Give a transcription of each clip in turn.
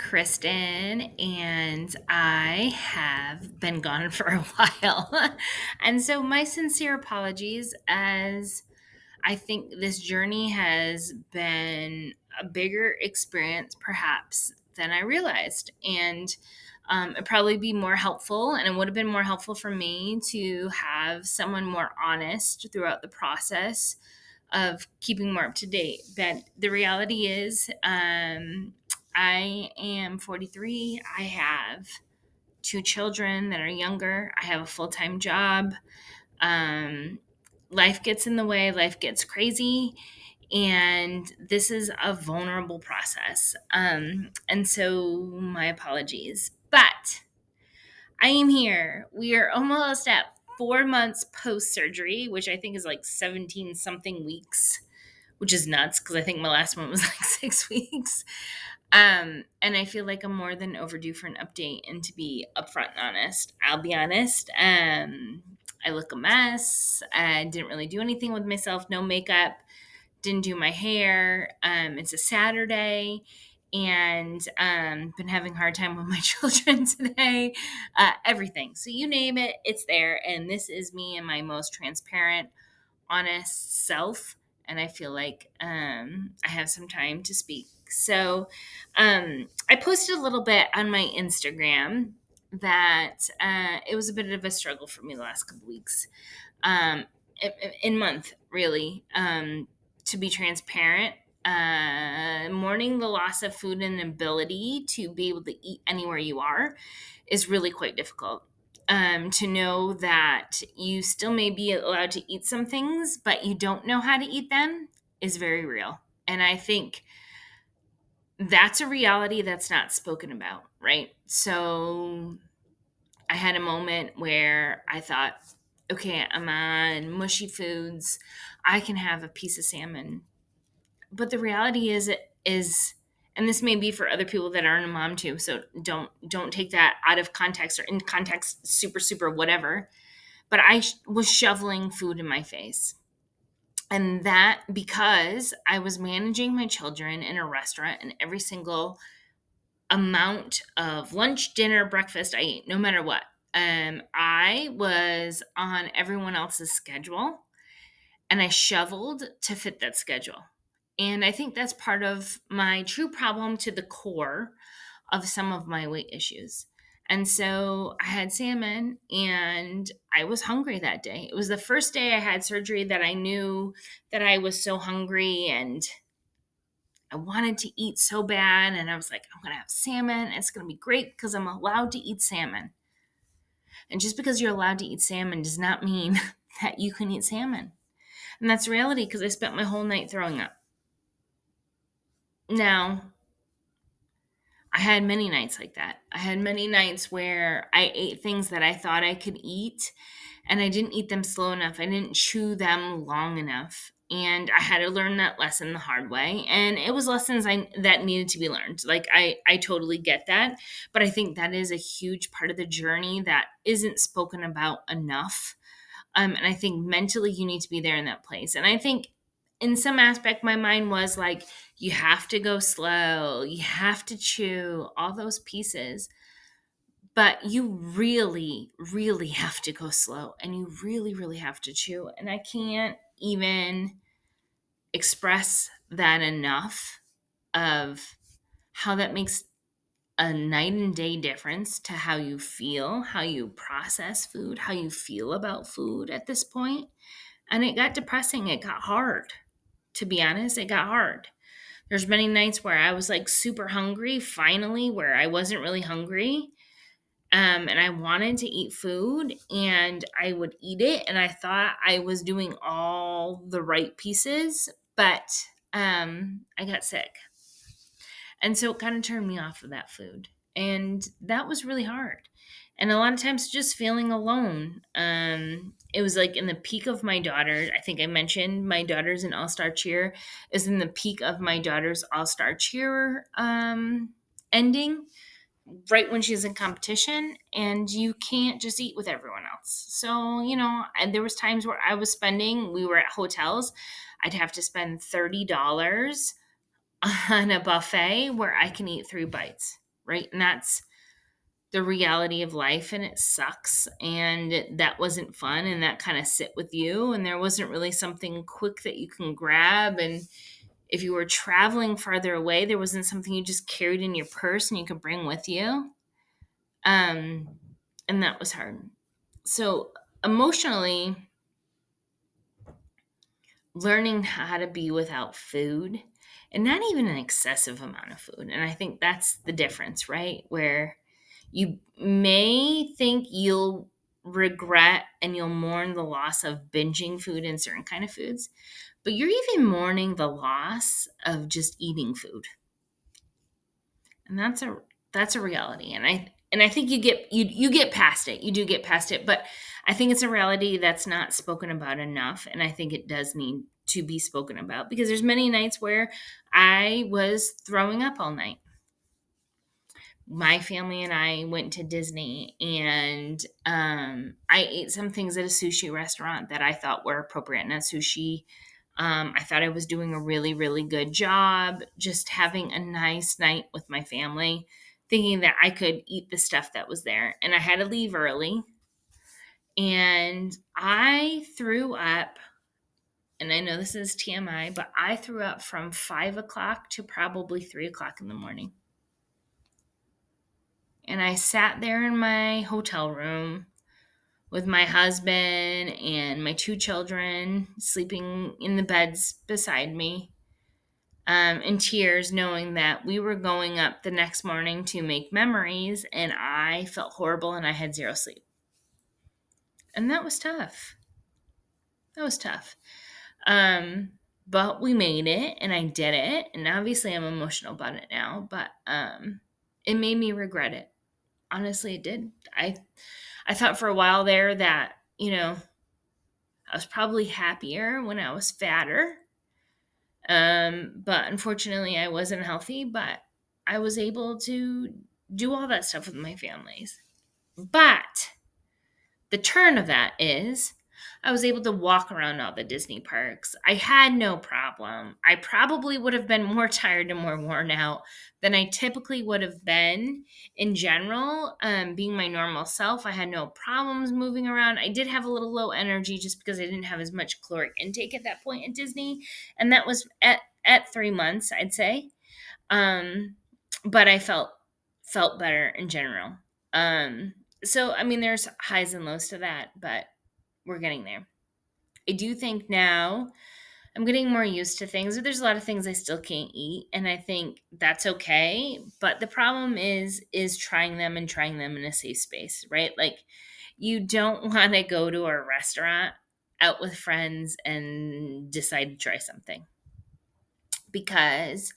Kristen, and I have been gone for a while. And so, my sincere apologies, as I think this journey has been a bigger experience, perhaps, than I realized. And it'd probably be more helpful, and it would have been more helpful for me to have someone more honest throughout the process of keeping more up to date. But the reality is, I am 43. I have two children that are younger. I have a full time job. Um, Life gets in the way, life gets crazy. And this is a vulnerable process. And so, my apologies. But I am here. We are almost at 4 months post surgery, which I think is like 17 something weeks, which is nuts because I think my last one was like 6 weeks. And I feel like I'm more than overdue for an update. And to be upfront and honest, I'll be honest. I look a mess. I didn't really do anything with myself. No makeup. Didn't do my hair. It's a Saturday, and been having a hard time with my children today. Everything. So you name it, it's there. And this is me and my most transparent, honest self, and I feel like I have some time to speak. So I posted a little bit on my Instagram that it was a bit of a struggle for me the last couple weeks, um, in month, really, to be transparent. Mourning the loss of food and ability to be able to eat anywhere you are is really quite difficult. To know that you still may be allowed to eat some things, but you don't know how to eat them is very real. And I think that's a reality that's not spoken about, right? So I had a moment where I thought, okay, I'm on mushy foods. I can have a piece of salmon. But the reality is, and this may be for other people that aren't a mom too, so don't take that out of context or in context, super whatever. But I was shoveling food in my face. And that because I was managing my children in a restaurant, and every single amount of lunch, dinner, breakfast I ate, no matter what. I was on everyone else's schedule, and I shoveled to fit that schedule. And I think that's part of my true problem to the core of some of my weight issues. And so I had salmon, and I was hungry that day. It was the first day I had surgery that I knew that I was so hungry, and I wanted to eat so bad. And I was like, I'm going to have salmon. It's going to be great because I'm allowed to eat salmon. And just because you're allowed to eat salmon does not mean that you can eat salmon. And that's reality because I spent my whole night throwing up. Now, I had many nights like that. I had many nights where I ate things that I thought I could eat, and I didn't eat them slow enough. I didn't chew them long enough. And I had to learn that lesson the hard way. And it was lessons that needed to be learned. Like, I totally get that. But I think that is a huge part of the journey that isn't spoken about enough. And I think mentally you need to be there in that place. And I think in some aspect, my mind was like, you have to go slow, you have to chew all those pieces. But you really have to go slow, and you really have to chew. And I can't even express that enough of how that makes a night and day difference to how you feel, how you process food, how you feel about food at this point. And it got depressing. It got hard. To be honest, it got hard. There's many nights where I was like super hungry, finally, where I wasn't really hungry. And I wanted to eat food, and I would eat it. And I thought I was doing all the right pieces, but I got sick. And so it kind of turned me off of that food. And that was really hard. And a lot of times just feeling alone. It was like in the peak of my daughter. I think I mentioned my daughter's an all-star cheer, is in the peak of my daughter's all-star cheer ending, right when she's in competition, and you can't just eat with everyone else. So, and there was times where we were at hotels, I'd have to spend $30 on a buffet where I can eat 3 bites. right? And that's the reality of life, and it sucks, and that wasn't fun, and that kind of sit with you, and there wasn't really something quick that you can grab. And if you were traveling farther away, there wasn't something you just carried in your purse and you could bring with you. um and that was hard. So emotionally, learning how to be without food, and not even an excessive amount of food. And I think that's the difference, right? Where you may think you'll regret and you'll mourn the loss of binging food and certain kind of foods, but you're even mourning the loss of just eating food. And that's a reality. And I think you get past it. You do get past it, but I think it's a reality that's not spoken about enough, and I think it does need to be spoken about, because there's many nights where I was throwing up all night. My family and I went to Disney, and I ate some things at a sushi restaurant that I thought were appropriate, not sushi. I thought I was doing a really, really good job, just having a nice night with my family, thinking that I could eat the stuff that was there. And I had to leave early, and I threw up. And I know this is TMI, but I threw up from 5 o'clock to probably 3 o'clock in the morning. And I sat there in my hotel room with my husband and my two children sleeping in the beds beside me, in tears, knowing that we were going up the next morning to make memories, and I felt horrible and I had zero sleep. And that was tough. That was tough. But we made it, and I did it. And obviously I'm emotional about it now, but it made me regret it. Honestly, it did. I thought for a while there that, I was probably happier when I was fatter. But unfortunately I wasn't healthy, but I was able to do all that stuff with my families. But the turn of that is I was able to walk around all the Disney parks. I had no problem. I probably would have been more tired and more worn out than I typically would have been in general. Being my normal self, I had no problems moving around. I did have a little low energy just because I didn't have as much caloric intake at that point at Disney. And that was at 3 months, I'd say. But I felt better in general. So, I mean, there's highs and lows to that, but we're getting there. I do think now I'm getting more used to things. There's a lot of things I still can't eat, and I think that's okay. But the problem is trying them and trying them in a safe space, right? Like, you don't want to go to a restaurant out with friends and decide to try something, because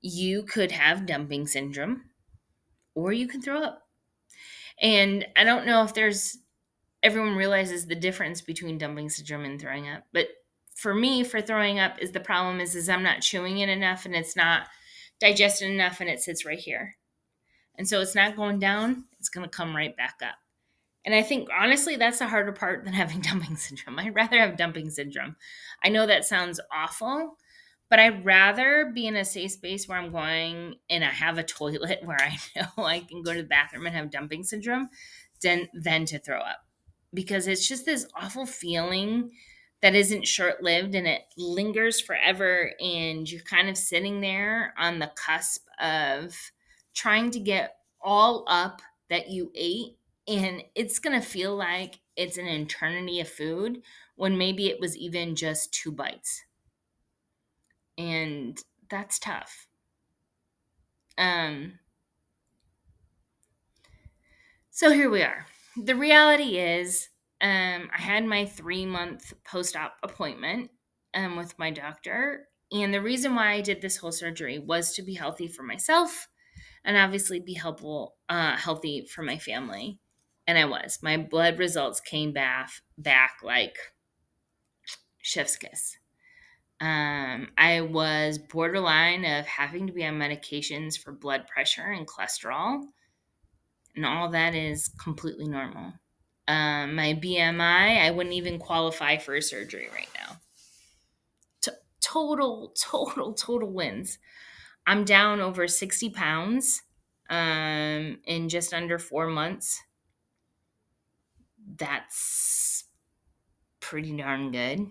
you could have dumping syndrome or you can throw up. And I don't know if everyone realizes the difference between dumping syndrome and throwing up. But for me, for throwing up, is the problem is I'm not chewing it enough, and it's not digested enough, and it sits right here. And so it's not going down, it's going to come right back up. And I think, honestly, that's the harder part than having dumping syndrome. I'd rather have dumping syndrome. I know that sounds awful, but I'd rather be in a safe space where I'm going and I have a toilet where I know I can go to the bathroom and have dumping syndrome than to throw up. Because it's just this awful feeling that isn't short-lived, and it lingers forever, and you're kind of sitting there on the cusp of trying to get all up that you ate, and it's going to feel like it's an eternity of food when maybe it was even just 2 bites. And that's tough. So here we are. The reality is, I had my 3-month post-op appointment with my doctor. And the reason why I did this whole surgery was to be healthy for myself, and obviously be healthy for my family. And I was. My blood results came back like chef's kiss. I was borderline of having to be on medications for blood pressure and cholesterol, and all that is completely normal. My BMI, I wouldn't even qualify for a surgery right now. Total wins. I'm down over 60 pounds. in just under 4 months. That's pretty darn good.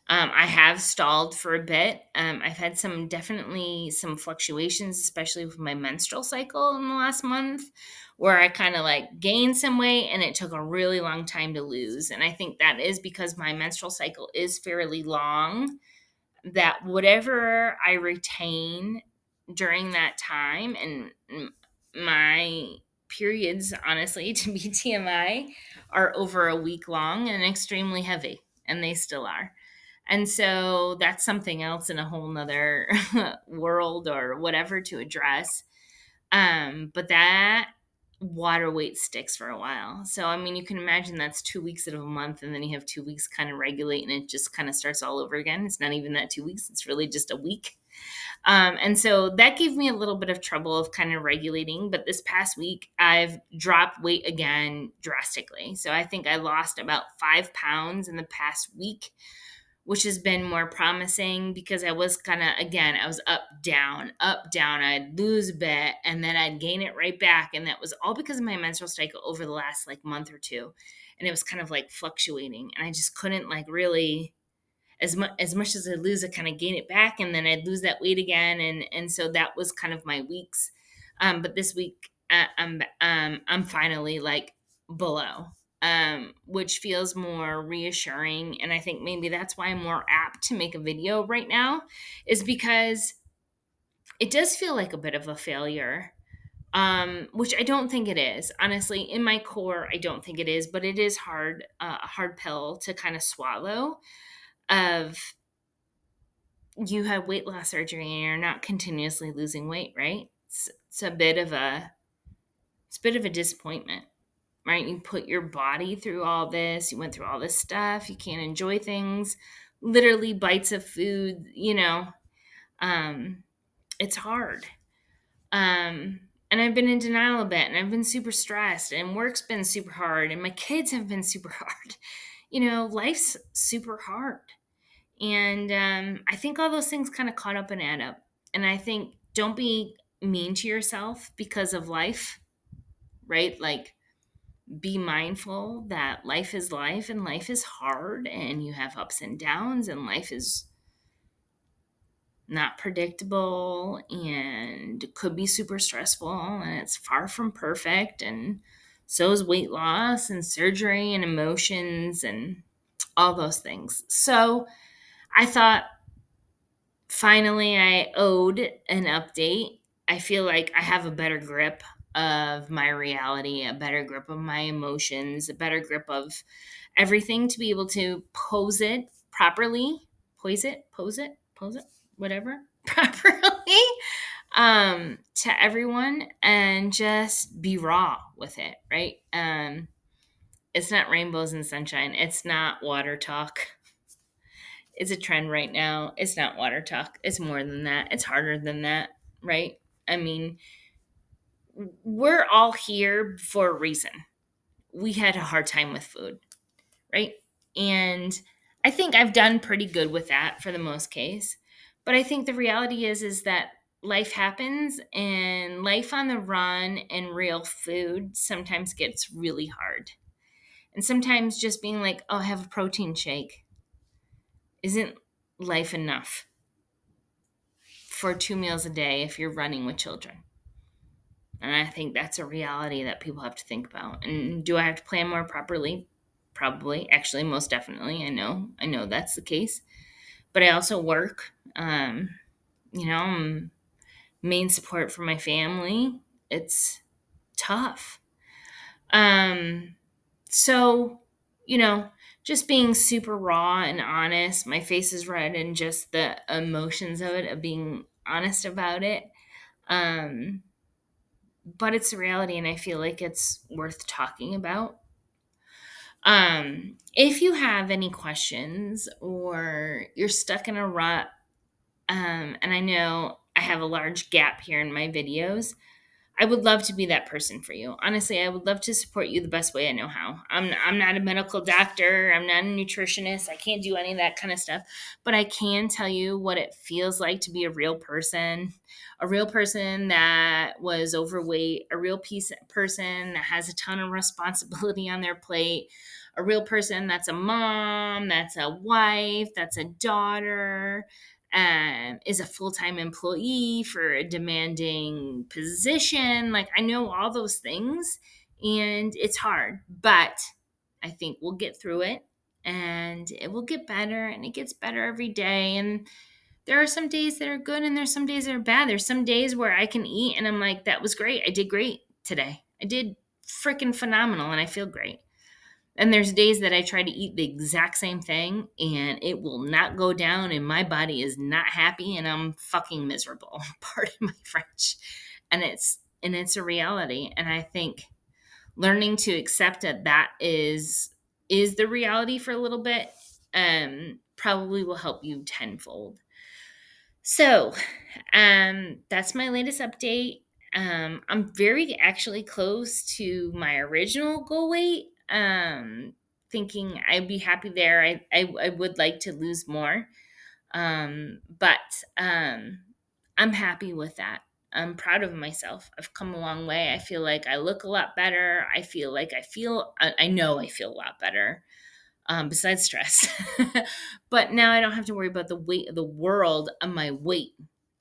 I have stalled for a bit. I've had definitely some fluctuations, especially with my menstrual cycle in the last month, where I kind of like gained some weight and it took a really long time to lose. And I think that is because my menstrual cycle is fairly long, that whatever I retain during that time, and my periods, honestly, to be TMI, are over a week long and extremely heavy, and they still are. And so that's something else in a whole nother world or whatever to address. But that water weight sticks for a while. So, I mean, you can imagine that's 2 weeks out of a month, and then you have 2 weeks kind of regulate, and it just kind of starts all over again. It's not even that 2 weeks, it's really just a week. And so that gave me a little bit of trouble of kind of regulating. But this past week, I've dropped weight again drastically. So I think I lost about 5 pounds in the past week, which has been more promising because I was kind of, again, I was up, down, up, down. I'd lose a bit and then I'd gain it right back. And that was all because of my menstrual cycle over the last like month or two. And it was kind of like fluctuating. And I just couldn't like really, as much as I'd lose, I kind of gain it back, and then I'd lose that weight again, and so that was kind of my weeks. But this week, I'm finally like below, which feels more reassuring, and I think maybe that's why I'm more apt to make a video right now, is because it does feel like a bit of a failure. Which I don't think it is. Honestly, in my core, I don't think it is, but it is hard, a hard pill to kind of swallow. Of you have weight loss surgery and you're not continuously losing weight, right? It's a bit of a disappointment, right? You put your body through all this, you went through all this stuff, you can't enjoy things, literally bites of food, it's hard. And I've been in denial a bit, and I've been super stressed, and work's been super hard, and my kids have been super hard. Life's super hard. And I think all those things kind of caught up and add up. And I think don't be mean to yourself because of life, right? Like, be mindful that life is life, and life is hard, and you have ups and downs, and life is not predictable and could be super stressful, and it's far from perfect. And so is weight loss and surgery and emotions and all those things. So I thought, finally, I owed an update. I feel like I have a better grip of my reality, a better grip of my emotions, a better grip of everything to be able to pose it properly, pose it, whatever, properly, to everyone, and just be raw with it, right? It's not rainbows and sunshine. It's not water talk. It's a trend right now. It's not water talk. It's more than that. It's harder than that, right? I mean, we're all here for a reason. We had a hard time with food, right? And I think I've done pretty good with that for the most case. But I think the reality is that life happens, and life on the run and real food sometimes gets really hard. And sometimes just being like, oh, have a protein shake isn't life enough for 2 meals a day if you're running with children. And I think that's a reality that people have to think about. And do I have to plan more properly? Probably. Actually, most definitely. I know that's the case. But I also work. I'm main support for my family. It's tough. So, you know, just being super raw and honest. My face is red, and just the emotions of it, of being honest about it. But it's a reality, and I feel like it's worth talking about. If you have any questions or you're stuck in a rut, and I know I have a large gap here in my videos, I would love to be that person for you. Honestly, I would love to support you the best way I know how. I'm not a medical doctor. I'm not a nutritionist. I can't do any of that kind of stuff. But I can tell you what it feels like to be a real person that was overweight, a real person that has a ton of responsibility on their plate, a real person that's a mom, that's a wife, that's a daughter, is a full-time employee for a demanding position. Like, I know all those things, and it's hard, but I think we'll get through it, and it will get better, and it gets better every day. And there are some days that are good, and there's some days that are bad. There's some days where I can eat and I'm like, that was great. I did great today. I did freaking phenomenal, and I feel great. And there's days that I try to eat the exact same thing and it will not go down, and my body is not happy, and I'm fucking miserable. Pardon my French. And it's a reality. And I think learning to accept that is the reality for a little bit probably will help you tenfold. So, that's my latest update. I'm very actually close to my original goal weight. Thinking I'd be happy there. I would like to lose more. But I'm happy with that. I'm proud of myself. I've come a long way. I feel like I look a lot better. I know I feel a lot better, besides stress. But now I don't have to worry about the weight of the world on my weight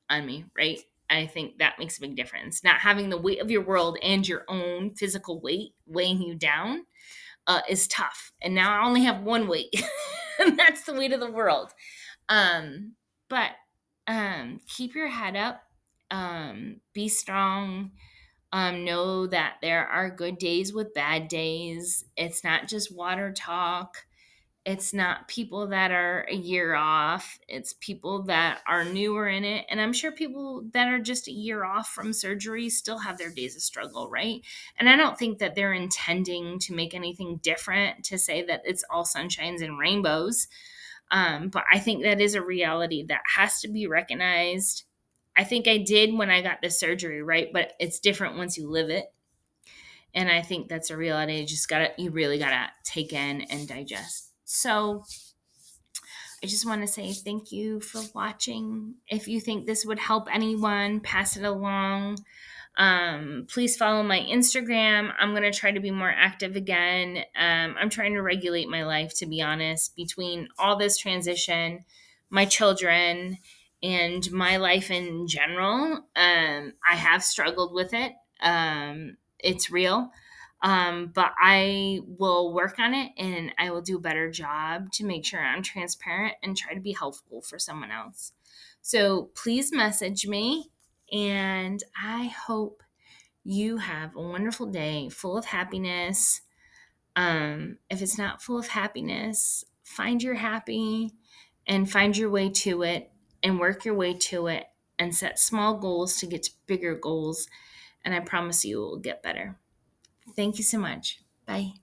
on me, right? I think that makes a big difference. Not having the weight of your world and your own physical weight weighing you down is tough. And now I only have one weight, and that's the weight of the world. But keep your head up. Be strong. Know that there are good days with bad days. It's not just water talk. It's not people that are a year off. It's people that are newer in it. And I'm sure people that are just a year off from surgery still have their days of struggle, right? And I don't think that they're intending to make anything different to say that it's all sunshines and rainbows. But I think that is a reality that has to be recognized. I think I did when I got the surgery, right? But it's different once you live it. And I think that's a reality you really gotta take in and digest. So I just want to say thank you for watching. If you think this would help anyone, pass it along. Please follow my Instagram. I'm going to try to be more active again. I'm trying to regulate my life, to be honest, between all this transition, my children, and my life in general. I have struggled with it. It's real. But I will work on it, and I will do a better job to make sure I'm transparent and try to be helpful for someone else. So please message me, and I hope you have a wonderful day full of happiness. If it's not full of happiness, find your happy and find your way to it and work your way to it and set small goals to get to bigger goals. And I promise you it will get better. Thank you so much. Bye.